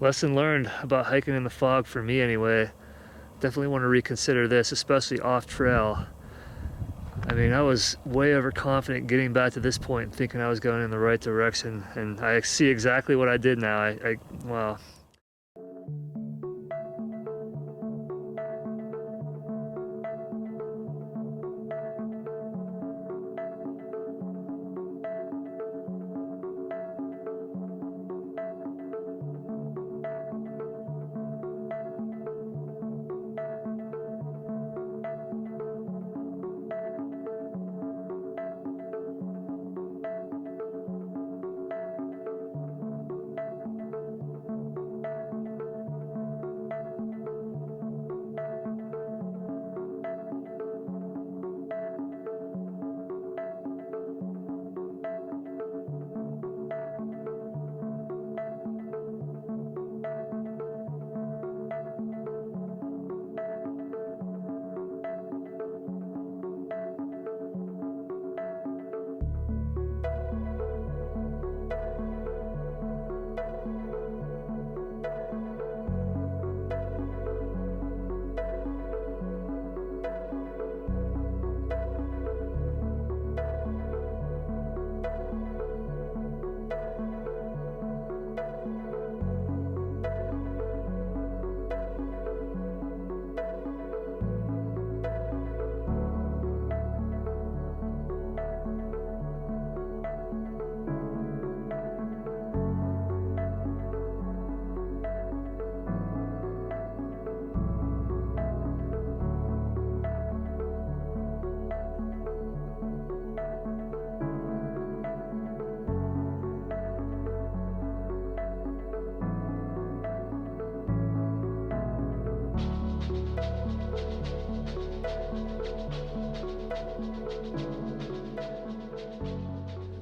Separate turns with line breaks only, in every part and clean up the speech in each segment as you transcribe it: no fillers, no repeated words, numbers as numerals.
Lesson learned about hiking in the fog for me anyway. Definitely want to reconsider this, especially off trail. I mean, I was way overconfident getting back to this point, thinking I was going in the right direction, and I see exactly what I did now. Wow.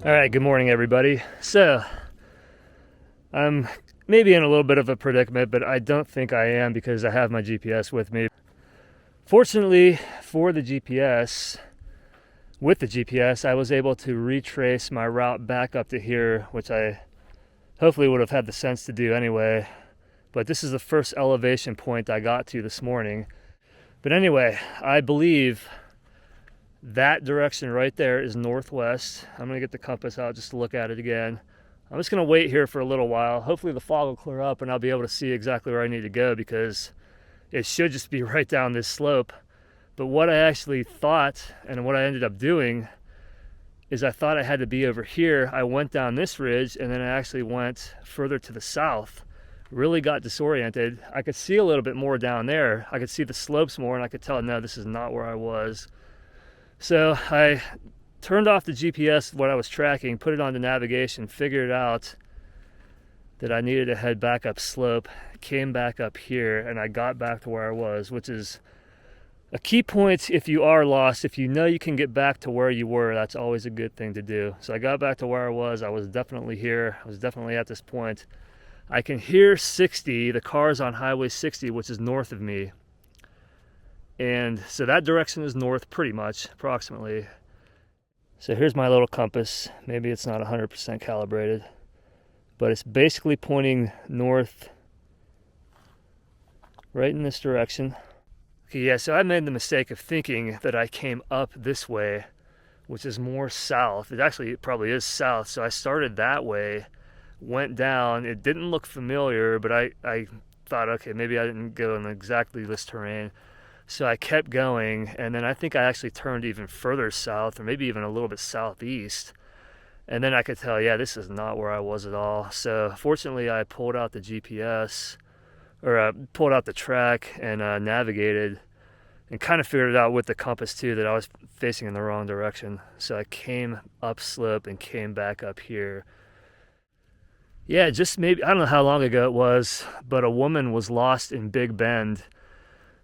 All right, good morning, everybody. So, I'm maybe in a little bit of a predicament, but I don't think I am because I have my GPS with me. Fortunately for the GPS, with the GPS, I was able to retrace my route back up to here, which I hopefully would have had the sense to do anyway. But this is the first elevation point I got to this morning. But anyway, I believe that direction right there is northwest. I'm going to get the compass out just to look at it again. I'm just going to wait here for a little while. Hopefully the fog will clear up and I'll be able to see exactly where I need to go because it should just be right down this slope. But what I actually thought and what I ended up doing is I thought I had to be over here. I went down this ridge and then I actually went further to the south. Really got disoriented. I could see a little bit more down there. I could see the slopes more and I could tell, no, this is not where I was. So I turned off the GPS, what I was tracking, put it on the navigation, figured out that I needed to head back up slope, came back up here, and I got back to where I was, which is a key point if you are lost. If you know you can get back to where you were, that's always a good thing to do. So I got back to where I was definitely here. I was definitely at this point. I can hear 60, the car's on Highway 60, which is north of me. And so that direction is north pretty much, approximately. So here's my little compass. Maybe it's not 100% calibrated, but it's basically pointing north right in this direction. Okay, yeah, so I made the mistake of thinking that I came up this way, which is more south. It probably is south. So I started that way, went down. It didn't look familiar, but I thought, okay, maybe I didn't go in exactly this terrain. So I kept going, and then I think I actually turned even further south, or maybe even a little bit southeast. And then I could tell, yeah, this is not where I was at all. So fortunately, I pulled out the GPS, or pulled out the track and navigated, and kind of figured it out with the compass too that I was facing in the wrong direction. So I came up slope and came back up here. Yeah, just maybe, I don't know how long ago it was, but a woman was lost in Big Bend.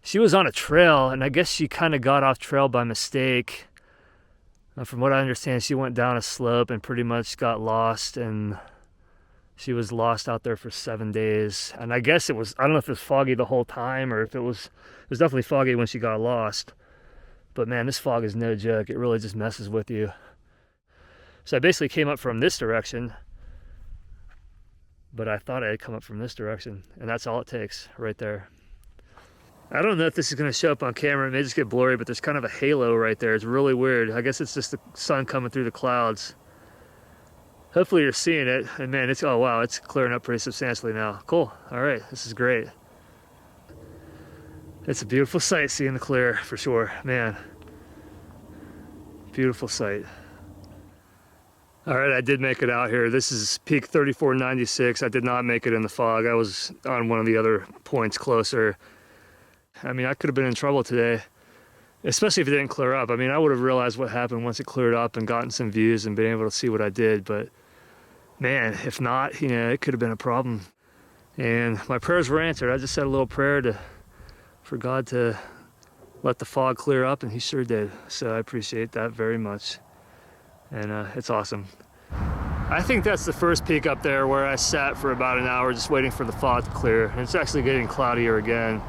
She was on a trail, and I guess she kind of got off trail by mistake. From what I understand, she went down a slope and pretty much got lost, and she was lost out there for 7 days. And I guess I don't know if it was foggy the whole time or if it was definitely foggy when she got lost. But man, this fog is no joke. It really just messes with you. So I basically came up from this direction but I thought I had come up from this direction, and that's all it takes right there. I don't know if this is going to show up on camera. It may just get blurry, but there's kind of a halo right there. It's really weird. I guess it's just the sun coming through the clouds. Hopefully you're seeing it. And man, it's, oh wow, it's clearing up pretty substantially now. Cool. All right, this is great. It's a beautiful sight seeing the clear for sure. Man, beautiful sight. All right, I did make it out here. This is peak 3496. I did not make it in the fog. I was on one of the other points closer. I mean, I could have been in trouble today, especially if it didn't clear up. I mean, I would have realized what happened once it cleared up and gotten some views and been able to see what I did. But man, if not, you know, it could have been a problem. And my prayers were answered. I just said a little prayer for God to let the fog clear up, and he sure did. So I appreciate that very much. And it's awesome. I think that's the first peak up there where I sat for about an hour just waiting for the fog to clear. And it's actually getting cloudier again.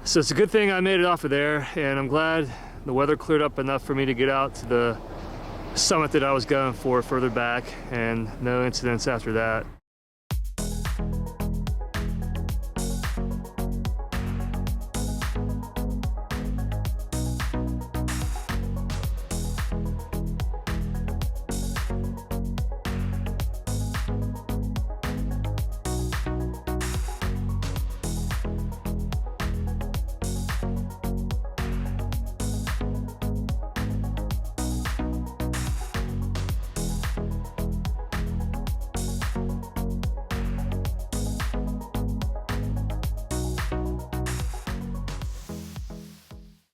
So it's a good thing I made it off of there, and I'm glad the weather cleared up enough for me to get out to the summit that I was going for further back, and no incidents after that.